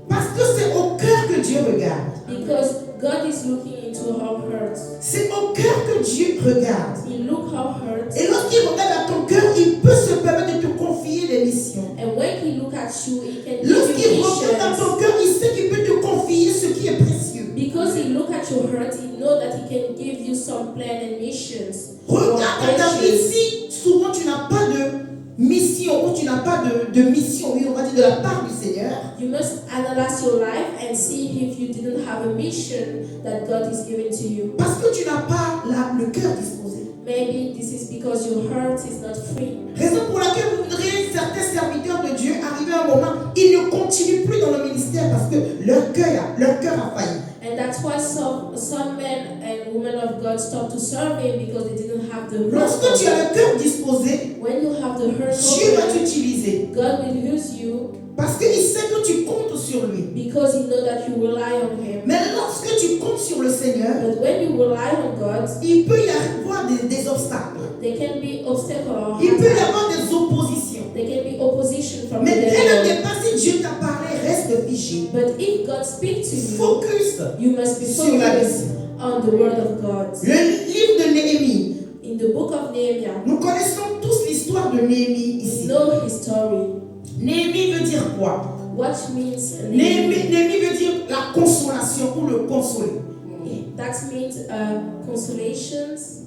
Parce que c'est au cœur que Dieu regarde. Because God is looking into our hearts. C'est au cœur que Dieu regarde. He look our hearts. Et lorsqu'il regarde à ton cœur, il peut se permettre de te confier des missions. And when He look at you, He can give you Lorsqu'il regarde à missions. ton cœur, il sait qu'il peut te confier ce qui est précieux. Because He look at your heart, He know that He can give you some plan and missions. Regarde à ta vie, si souvent tu n'as pas de mission ou tu n'as pas de mission, oui, on va dire de la part du Seigneur, You must analyze your life and see if you didn't have a mission that God is giving to you. parce que tu n'as pas le cœur disposé. Maybe this is because your heart is not free. Raison pour laquelle vous voudriez certains serviteurs de Dieu arriver à un moment, ils ne continuent plus dans le ministère parce que leur cœur a failli. And that's why some men and women of God stop to serve Him because they didn't have the heart. Lorsque tu as le cœur disposé, When you have the heart Dieu va open, t'utiliser God will use you parce qu'il sait que tu comptes sur lui. because He knows that you rely on Him. Mais lorsque tu comptes sur le Seigneur, But when you rely on God, il peut y avoir des obstacles. there can be obstacles. Il peut y avoir des oppositions. There can be opposition from the Mais dès le devil. départ, si Dieu t'a parlé, reste figé. But if God speaks to you, Focus you must be sur la focused mission. on the word of God. Le livre de Néhémie, In the book of Nehemiah, nous connaissons tous l'histoire de Néhémie we ici. know his story. Néhémie veut dire quoi? What means Nehemiah? Néhémie veut dire la consolation ou le consoler. That means consolations.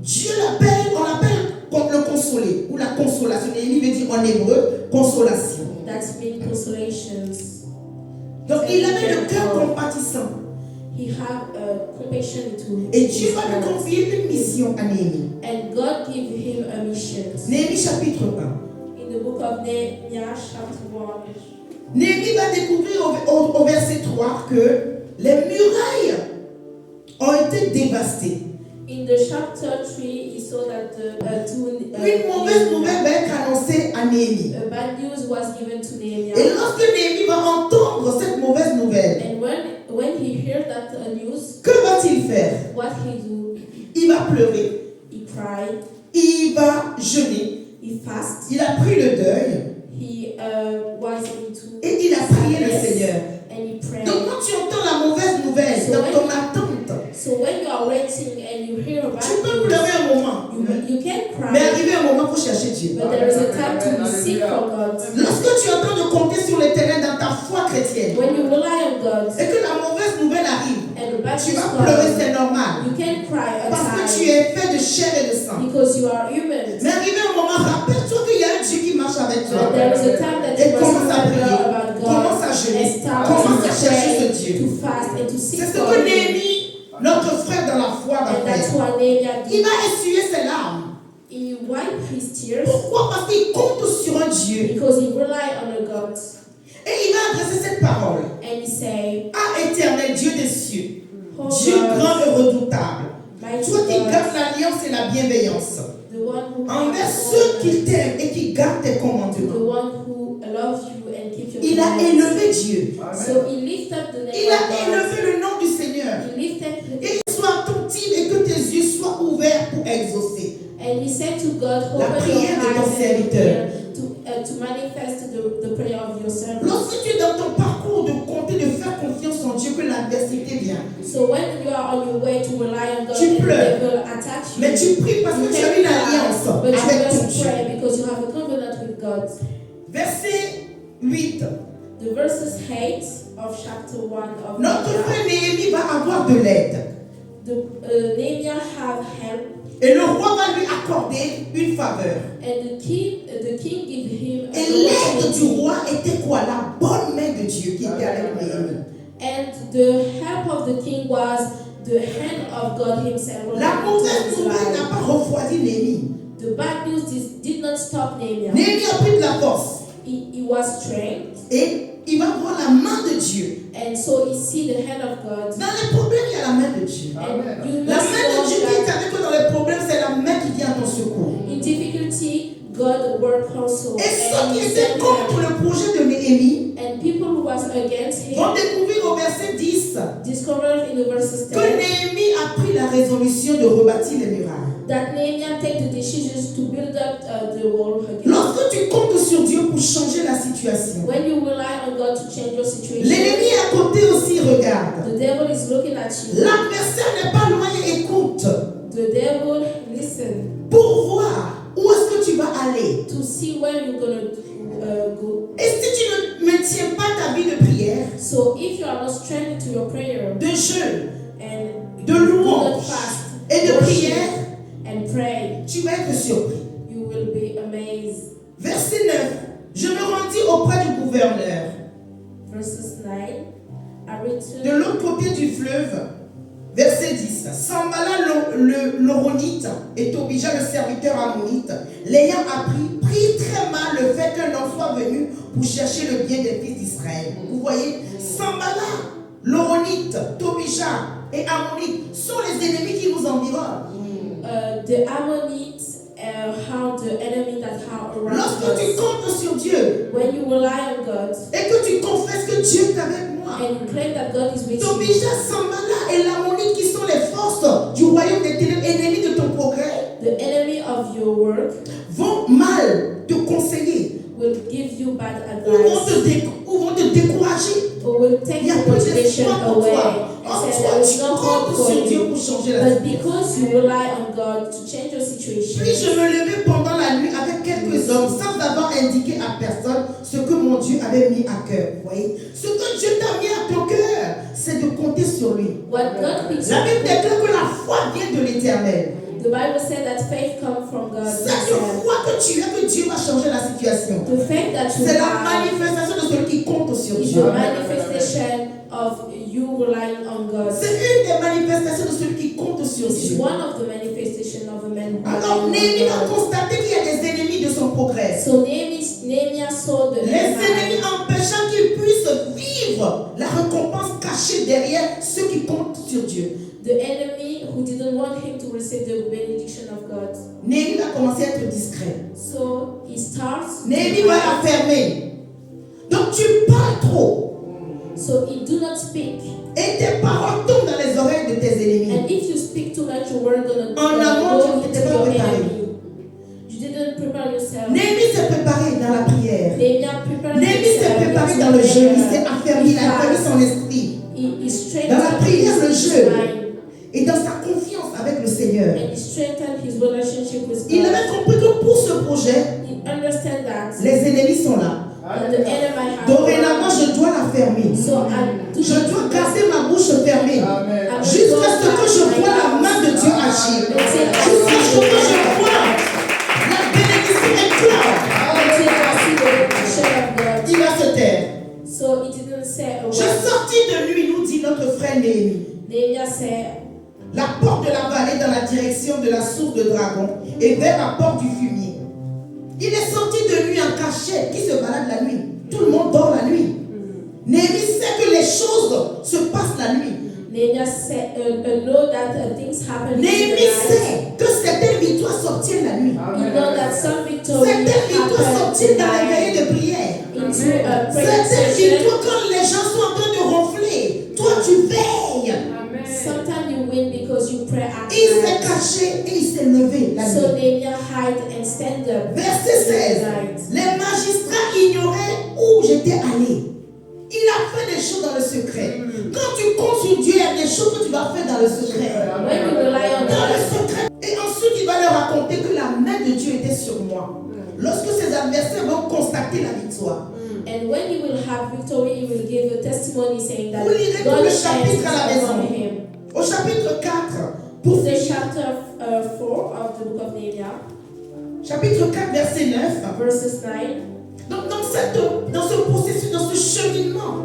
Dieu l'appelle, on l'appelle le consoler ou la consolation. Néhémie veut dire en hébreu consolation. That means consolations. Donc il avait le cœur compatissant. He had compassion to Et Dieu his va lui heart. confier une mission à Néhémie. And God gave him a mission. Néhémie chapitre 1. In the book of of Nehemiah, chapter 1. Néhémie va découvrir au verset 3 que les murailles ont été dévastées. In the chapter 3, he saw that Une mauvaise nouvelle va être annoncée à Néhémie. bad news was given to Nehemiah. Et lorsque Néhémie va entendre cette mauvaise nouvelle, And when he heard that news, que va-t-il faire? what he do? Il va pleurer, He cried, il va jeûner, he fasted, il a pris le deuil he was into et il a prié le sadness, Seigneur. and he prayed. Donc quand tu entends la mauvaise nouvelle dans ton attente, So when you are waiting and you hear about tu peux pleurer un moment, you can mais cry, arrivé un moment, il faut chercher Dieu. but there is a time to be seek for God. Lorsque tu es en train de compter sur l'éternel dans ta foi chrétienne When you rely on God et que la mauvaise nouvelle arrive, and the bad tu news vas pleurer, comes, c'est normal. you can cry at Parce que tu times es fait de chair et de sang. because you are human. Mais arrivé un moment, rappelle-toi qu'il y a un Dieu qui marche avec toi. But there is a time that Et you must commence à remember prier, about God commence à and jeûner, start commence to à chercher ce pray, Dieu. to fast and to seek C'est ce for que Him. Néhémie, notre frère dans la foi, va And that's faire. what Nehemiah Il did. va essuyer ses larmes. He wiped his tears Pourquoi? Parce qu'il compte sur un Dieu. because he relied on a God. Et il va adresser cette parole. And he said, Ah, éternel Dieu des cieux, Oh Dieu God, grand et redoutable, mighty toi qui God, gardes l'alliance et la bienveillance the one who envers keeps ceux all qui t'aiment et qui gardent tes the commandements. one who loves you and keeps your Il a commandments. élevé Dieu. So he lifted up the name Il a of God. élevé le nom du Seigneur. He lifted Et sois attentif et que tes yeux soient ouverts pour exaucer. and he said to God, La open your prière de ton eyes and serviteur. ear to manifest the prayer of your servant. Lorsque tu es dans ton parcours de compter, de faire confiance en Dieu, que l'adversité vient. So when you are on your way to rely on God Tu and the pleures. devil attacks you, Mais tu pries parce you que tu as can une cry, alliance but you avec ton must Dieu. pray because you have a covenant with God. Verset 8. The verses 8 of chapter 1 of Notre Nehemiah. frère Néhémie va avoir de l'aide. Nehemiah have help, Et le roi va lui accorder une faveur. and the king give him Et an l'aide du opportunity. roi était quoi? La bonne main de Dieu qui était avec Néhémie. And the help of the king was the hand of God himself. La mauvaise His nouvelle life. n'a pas refroidi Néhémie. The bad news did not stop Nehemiah. Néhémie a pris de la force. He was strength, Et il va voir la main de Dieu. and so he see the hand of God. Dans les problèmes, il y a la main de Dieu. And you La must main de know Dieu qui est that avec toi dans les problèmes, c'est la main qui vient à ton secours. in difficulty, God work also. Et ceux And qui he étaient sent contre help. le projet de Néhémie And people who was against him vont découvrir au verset 10 discovered in the verses que 10 Néhémie a pris la résolution de rebâtir les murailles. that Nehemiah take the decisions to build up the wall again. Lorsque tu comptes sur Dieu pour changer la situation, When you rely on God to change your situation, l'ennemi à côté aussi regarde. the devil is looking at you. L'adversaire n'est pas loin et écoute The devil listen pour voir où est-ce que tu vas aller. to see where you're gonna go. Et si tu ne maintiens pas ta vie de prière, So if you are not strengthened to your prayer de jeûne and de do not louange fast et de worship, prière, and pray, tu vas être surpris. you will be amazed. Verset 9. Je me rendis auprès du gouverneur Verses 9. I de returned l'autre côté du fleuve. Verset 10. Sambala l'Oronite et Tobija le serviteur ammonite, l'ayant appris, prit très mal le fait qu'un homme soit venu pour chercher le bien des fils d'Israël. Vous voyez, Sambala, l'Oronite, Tobija et Ammonite sont les ennemis qui nous environnent. the Ammonites, how the enemy that how around Lorsque tu us. comptes sur Dieu When you rely on God et que tu confesses que Dieu est avec moi, and you claim that God is with you, Tobija, Sambala et l'Ammonite qui sont les forces du royaume des ténèbres, ennemis de ton progrès, the enemy of your work vont mal te conseiller will give you bad ou vont te décourager. or will take Il n'y a the plus motivation d'espoir pour away toi. and En say toi, there is tu no hope comptes for sur Dieu you. pour changer la But situation. because you rely on God to change your situation, Puis je me levai pendant la nuit avec quelques hommes sans avoir indiqué à personne ce que mon Dieu avait mis à cœur. Vous voyez, ce que Dieu t'a mis à ton cœur, c'est de compter sur lui. what God puts La Bible déclare que la foi vient de l'Éternel. the Bible said that faith comes from God. Cette himself. foi que tu as, que Dieu va changer la situation. The faith that you C'est la have manifestation de celui qui compte sur is Dieu. the manifestation of you relying on God. C'est une des manifestations de celui qui compte sur This is Dieu. one of the manifestation of a man who Alors Néhémie a constaté qu'il y a des ennemis de son progrès. So Nehemiah saw the Les ennemis empêchant qu'il puisse vivre la récompense cachée derrière ceux qui comptent sur Dieu. the enemy who didn't want him to receive the benediction of God. Néhémie va commencer à être discret. So he starts. Néhémie va la fermer. Donc tu parles trop. So he do not speak. Et tes paroles tombent dans les oreilles de tes ennemis. And if you speak too much, your word gonna En amont, go tu into n'étais pas your préparé. enemy. You didn't prepare yourself. Néhémie s'est préparé dans la prière. Nehemiah prepared Néhémie s'est himself préparé into dans le jeûne. Il prayer. s'est affermi, il a affermi son esprit. He strengthened Dans la prière, le his jeûne. mind. Et dans sa confiance avec le Seigneur. And he strengthened his relationship with Il God. avait compris que pour ce projet, He understand that. les ennemis sont là. And the enemy has. Dorénavant, je dois la fermer. So Je dois garder ma bouche fermée. I'm Jusqu'à ce que je vois la main de Dieu agir. Jusqu'à ce que je vois la bénédiction éclore. until I see the benediction of God. Il va se taire. So he didn't say a Je word. sortis de nuit, nous dit notre frère Néhémie. Nehemiah said, La porte de la vallée dans la direction de la source de Dragon et vers la porte du fumier. Il est sorti de nuit en cachette. Qui se balade la nuit? Tout le monde dort la nuit. Néhémie sait que les choses se passent la nuit. Nehemiah said, know that things happen in the Néhémie night. sait que certaines victoires sortirent la nuit. You know that some victory Certaines victoires happen sortirent dans les tonight veillées de prière. into a prayer Certaines session. victoires quand les gens sont en train de ronfler. Toi tu veilles. Sometimes you win because you pray at Il s'est night. caché et il s'est levé la So nuit. Nehemiah hide and stand up. Verset 16. Les magistrats ignoraient où j'étais allé. Il a fait des choses dans le secret. Quand tu comptes sur Dieu, il y a des choses que tu vas faire dans le secret. When you rely on Dans le God, secret. Et ensuite, il va leur raconter que la main de Dieu était sur moi. Lorsque ses adversaires vont constater la victoire. and when you will have victory, you will give a testimony saying that Vous lirez tout le God's hand chapitre à la is upon maison. him. Au chapitre 4, pour The chapter 4 of the book of Nehemiah, chapitre 4, verset 9. verses 9. Donc dans ce processus, dans ce cheminement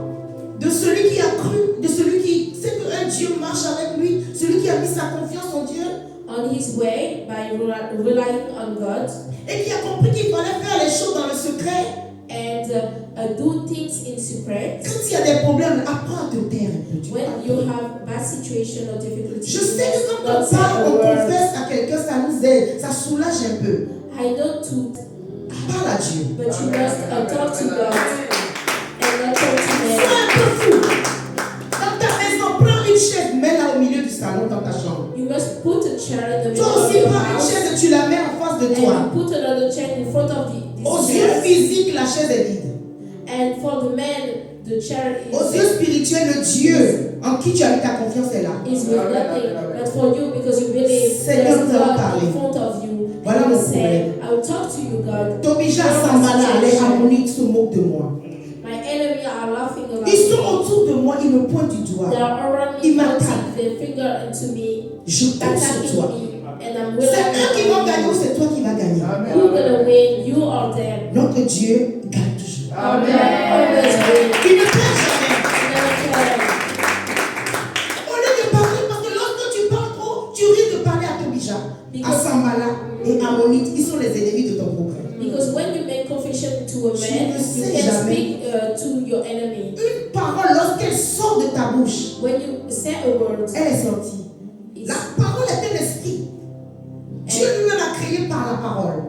de celui qui a cru, de celui qui sait qu'un Dieu marche avec lui, celui qui a mis sa confiance en Dieu On his way, by relying on God et qui a compris qu'il fallait faire les choses dans le secret. and do things in secret. Quand il y a des problèmes, apprends à te taire un peu. When you have bad situation or difficulties, Je sais que quand don't on say parle, a on word. confesse à quelqu'un, ça nous aide, ça soulage un peu. I know to, Parle à Dieu. but you must talk to God and not talk to Sois men. un peu fou. Dans ta maison, prends une chaise, mets-la au milieu du salon dans ta chambre. You must put a chair in the Toi middle of aussi, your prends une house chaise et tu la mets en face de and toi. you put another chair in front of Aux this yeux chair. physiques, la chaise est vide. And for the man, the chair Aux yeux spirituels, le Dieu en qui tu as mis ta confiance est là. is with nothing. But for you, because you believe Seigneur, there's nous allons God parler. in front of you, Voilà and you mon say, problème. I will talk to you, God. Tobija, Sambala, les Ammonites se moquent de moi. My enemy are laughing about Ils sont me. autour de moi, ils me pointent du They doigt. are around Ils me, m'attaquent. pointing their finger into me, Je compte sur attacking toi. me, and I'm C'est eux qui vont gagner ou willing. c'est toi qui vas gagner. Who's gonna win? You or them? Notre Dieu gagne toujours. God always win. Il ne perd jamais. Never fail. Au lieu de parler, parce que lorsque tu parles trop, tu risques de parler à Tobija, à Sambala et à Ammonites. Ils sont les ennemis de ton progrès. Because when you make confession to a Tu man, ne you sais can jamais. speak to your enemy. Une parole, lorsqu'elle sort de ta bouche, When you say a word, elle est sortie. it's, La parole est un esprit. Dieu lui-même a créé par la parole.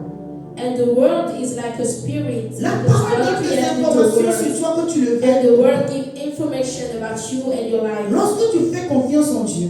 and the word is like a spirit. La because parole God donne des created the informations word. sur toi que tu le And veux. the word gives information about you and your life. Lorsque tu fais confiance en Dieu,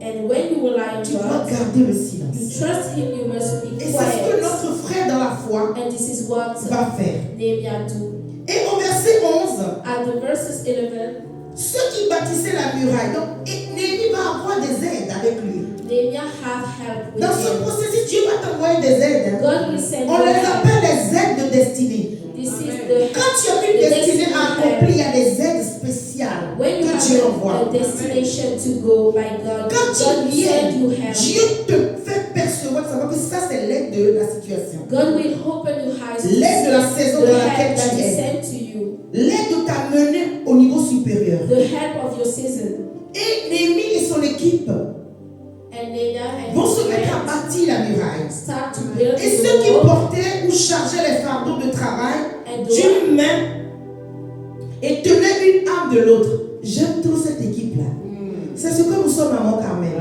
And when you rely on tu dois God, garder le you silence. trust Him, you must be Et c'est ce que quiet. notre frère dans la foi And this is what va faire. Nehemiah do. Et au verset 11, At the verses 11, ceux qui bâtissaient la muraille, donc Néhémie va avoir des aides avec lui. Nehemiah have help with Dans ce him. processus, Dieu va t'envoyer des aides. God will send On you les help. appelle les aides de destinée. This is the Quand tu as une destinée à accomplir, il y a des aides spéciales when you que Dieu have envoie. a destination to go by God, Quand God tu will viens, send you help. Dieu te fait percevoir, savoir que ça c'est l'aide de la situation. God will open your eyes to L'aide de la saison the dans help laquelle that tu He es. sent to you, L'aide de t'amener au niveau supérieur. the help of your season. Et Néhémie et son équipe And Nehemiah and vont his se mettre à friends bâtir la muraille. building Et the ceux qui wall. portaient ou chargeaient les fardeaux de travail And d'une main et tenaient une arme de l'autre. J'aime trop cette équipe-là. C'est ce que nous sommes à Mont-Carmel.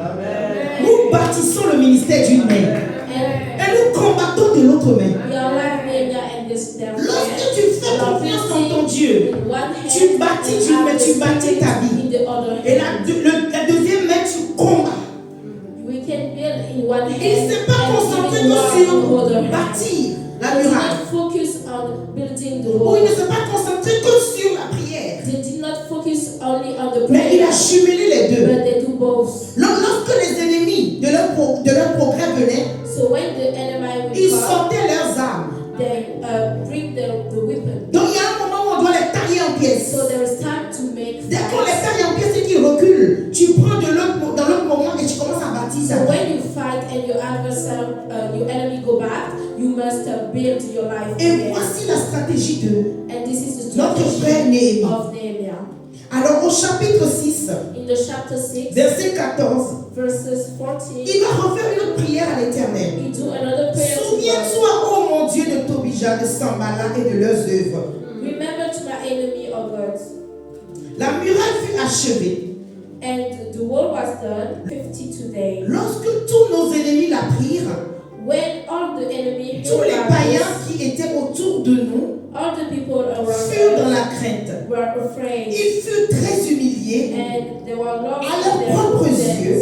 Nous bâtissons le ministère d'une main. Et nous combattons de l'autre main. Lorsque tu fais confiance en ton Dieu, tu bâtis d'une main, tu bâtis ta vie. Et la deuxième main, tu combats. Il ne s'est pas concentré que sur bâtir la muraille. Ou il ne s'est pas concentré que sur la prière. Mais il a jumelé les deux. Lorsque les ennemis de leur progrès venaient, ils sortaient leurs armes. Donc il y a un moment où on doit les tailler en pièces. Dès qu'on les taille en pièces et qu'ils reculent, tu prends dans l'autre moment et tu commences à bâtir ça. Et voici la stratégie de notre frère Néhémie. Alors au chapitre 6, verset 14, il va refaire une autre prière à l'Éternel. Souviens-toi, ô mon Dieu, de Tobija, de Sambala et de leurs œuvres. Remember to my enemy, O God. La muraille fut achevée. And the wall was done 52 days. Lorsque tous nos ennemis la prirent, When all the enemy tous les païens qui étaient autour de nous all the people around furent dans la crainte. were afraid. Ils furent très humiliés And they were lost à in leurs their propres senses. yeux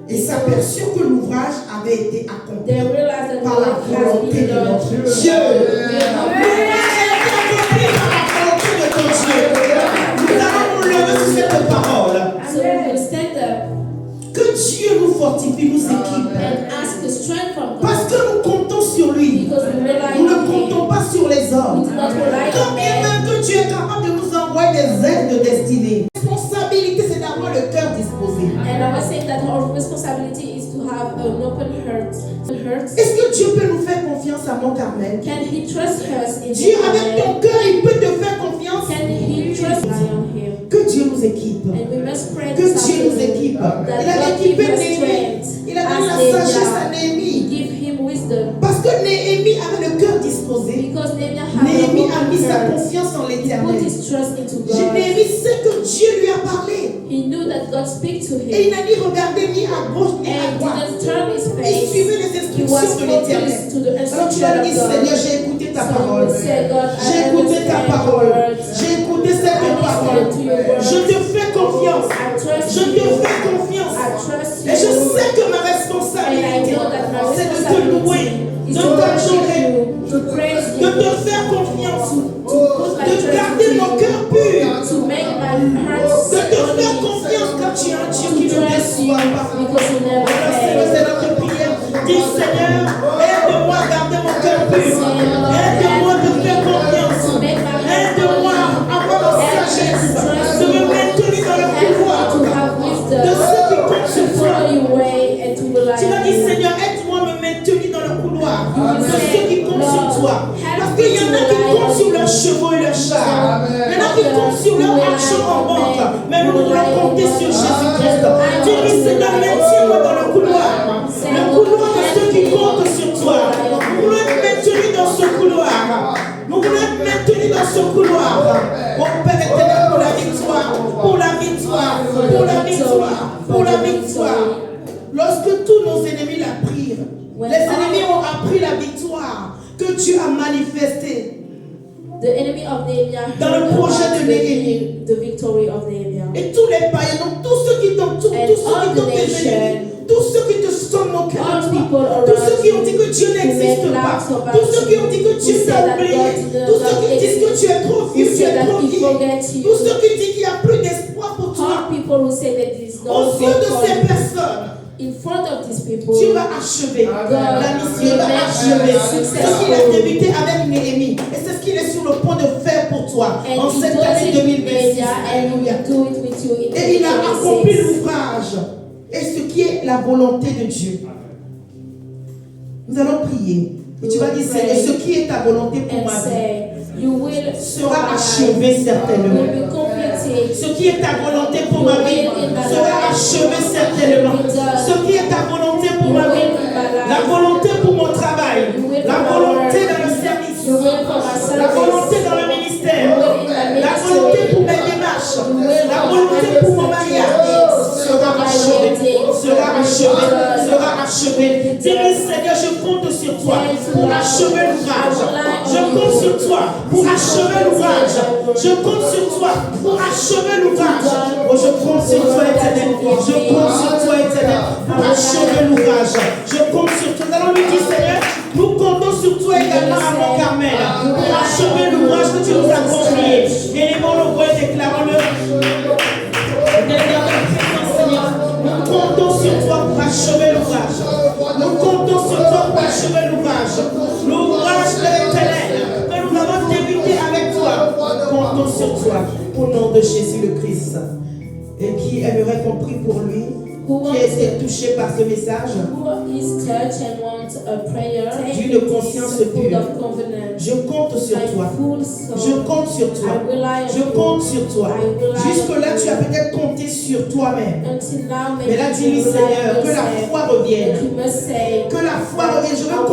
et s'aperçurent que l'ouvrage avait été accompli They realized that the par la work has volonté been de done. notre Dieu. Nous allons nous lever sur cette parole. So we will stand up Que Dieu nous fortifie, nous équipe. and ask the strength from God. Parce que nous comptons sur lui. Because we rely Nous ne on Him. comptons pas sur les We hommes. do not rely on Quand bien men. même que Dieu est capable de nous envoyer des aides de destinée. La responsabilité, c'est d'avoir le cœur disposé. And I was saying that our responsibility is to have an open heart. Est-ce que Dieu peut nous faire confiance à Mont-Carmel? Can He trust us in Dieu, His avec ton name? cœur, il peut te faire confiance. Can He trust us on Him? Que Dieu nous équipe. And we must pray Que this Dieu nous afternoon équipe. that Il a God équipé give us Néhémie. strength Il a donné as la sagesse à Nehemiah. Néhémie. Give him wisdom. Parce que Néhémie avait le cœur disposé. Because Nehemiah had Néhémie a mis a sa heart. confiance en He put l'Éternel. his trust into God. Néhémie sait que Dieu lui a parlé. He knew that God speak to Et il him. n'a ni regardé ni à gauche ni à And droite. didn't turn his Il face. suivait les He was instructions de l'Éternel. focused to the Alors tu instruction vas of dire, God. Seigneur, j'ai écouté ta So parole. we say, God, I J'ai écouté ta understand your parole. words. J'ai écouté cette I parole. listen to your words. Je te fais confiance. I trust Je te you. fais confiance. I trust you. Et je sais que ma And I responsabilité, know that my c'est de te louer, responsibility is de to worship t'adorer, you, to praise de you, te faire confiance, to put my de trust garder into mon you, cœur pur, to make my heart de te faire holy, confiance quand tu es un Dieu to qui ne trust you, déçoit pas. because you never Alors Seigneur, fail. c'est notre prière. Dis Seigneur, aide-moi à garder mon cœur pur. Aide-moi à te faire confiance. Aide-moi à avoir la sagesse de me maintenir dans le pouvoir To have wisdom, de ceux qui comptent sur to toi. follow your way, and to rely Tu vas on dire you. Seigneur, aide-moi à me maintenir dans le couloir You de say, ceux qui comptent sur toi. Parce qu'il y en a qui comptent sur leurs chevaux et leurs chars. Il y en a qui comptent sur leur argent en banque. Mais nous voulons compter sur Jésus-Christ. Tu dis Seigneur, maintiens-moi dans le couloir. Le couloir de ceux qui comptent sur toi. Nous voulons être maintenus dans ce couloir. Nous voulons être maintenus dans ce couloir. Oh Père éternel, pour la victoire, pour la victoire, pour la victoire, pour la victoire. Lorsque tous nos ennemis la prirent, les ennemis ont appris la victoire que Dieu a manifestée. The enemy of Nehemiah Dans le heard projet about de Néhémie. the victory of Nehemiah. Et tous les païens, donc tous ceux qui t'entourent, And tous ceux all qui the t'ont nation, dévenu, tous ceux qui te sont moqués all de people toi, around tous ceux qui ont dit que Dieu you, n'existe who make pas, laughs about tous ceux qui you, ont dit que Dieu who say t'a that oublié, God did tous ceux not qui disent que tu es trop who vieux, tu say es that trop he vieille, forgets you, tous ceux qui disent qu'il n'y a plus d'espoir pour toi. all people who say that there is no Aux yeux hope de for ces you. personnes, In front of these people, Dieu va achever la mission, il va achever ce qu'il a débuté avec Néhémie. Et c'est ce qu'il est sur le point de faire pour toi and en he cette does année it with 2026. Nehemiah, and he Alléluia. will do it with you in Et il a accompli 2026. l'ouvrage. Et ce qui est la volonté de Dieu. Nous allons prier. Et tu vas dire, Seigneur, ce qui est ta volonté pour And ma vie say, you will sera achevé certainement. will be completed. Ce qui est ta volonté pour ma vie sera achevé certainement. Ce qui est ta volonté pour ma vie, la volonté pour mon travail, pour achever l'ouvrage. Je compte sur toi pour achever l'ouvrage. Je compte sur toi pour achever l'ouvrage. Oh, je compte sur toi, Éternel. Je compte sur toi, Éternel, pour achever l'ouvrage. Je compte sur toi. Nous allons lui dire, Seigneur, nous comptons sur toi également à mon Carmel pour achever l'ouvrage que tu nous as confié. Et les mots le voient, déclarons-le. Nous comptons sur toi pour achever l'ouvrage. Nous comptons sur toi pour achever l'ouvrage. L'ouvrage de l'Éternel que nous avons débuté avec toi. Comptons sur toi au nom de Jésus le Christ. Et qui aimerait qu'on prie pour lui, qui a été touché par ce message, Who is touched and wants a prayer? d'une conscience Full pure. of confidence. Je compte sur Like toi. full soul. Je compte sur toi. I rely on Je you. compte sur toi. I rely Jusque-là, on tu as peut-être compté sur toi-même. Until now, Mais là, tu dis, Seigneur, que la foi revienne. You must say, Que la foi revienne. Je veux